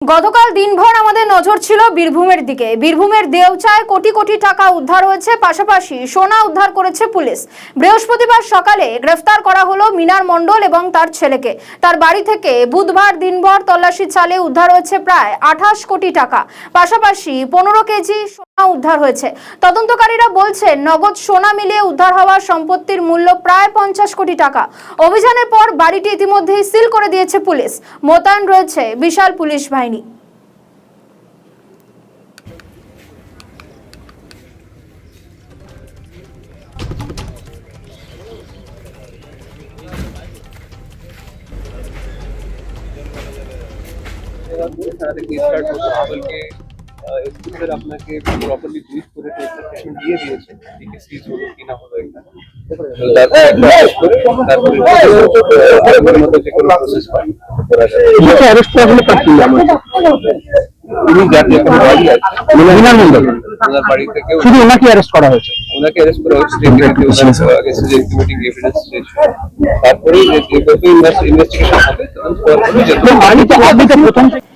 গতকাল দিনভর আমাদের নজর ছিল বীরভূমের দিকে। বীরভূমের দেওচায় কোটি কোটি টাকা উদ্ধার হয়েছে, পাশাপাশি সোনা উদ্ধার করেছে পুলিশ। বৃহস্পতিবার সকালে গ্রেফতার করা হলো মিনার মণ্ডল এবং তার ছেলেকে। তার বাড়ি থেকে বুধবার দিনভর তল্লাশি চালিয়ে উদ্ধার হয়েছে প্রায় 28 কোটি টাকা, পাশাপাশি 15 কেজি সোনা উদ্ধার হয়েছে। তদন্তকারীরা বলছেন নগদ সোনা মিলিয়ে উদ্ধার হওয়া সম্পত্তির মূল্য প্রায় 50 কোটি টাকা। অভিযানের পর বাড়িটি ইতিমধ্যেই সিল করে দিয়েছে পুলিশ। মোতায়েন রয়েছে বিশাল পুলিশ বাহিনী। আপনাকে প্রপারলি ব্রিফ করে স্টেটমেন্ট দিয়ে দিয়েছে সিজ হলো কি না হলো এটা তারপরে মতো যে কোনো প্রসেস হয় অ্যারেস্ট করা হলে পাচ্ছি আমরা উনি জাতীয় কোনো বাড়ি আছে মিনার মণ্ডল ওনার বাড়ি থেকে শুধু ওনাকে অ্যারেস্ট করা হয়েছে ইন্টিমেটিং এভিডেন্স তারপরে ইনভেস্টিগেশন হবে তখন বাড়িতে আপনি তো প্রথম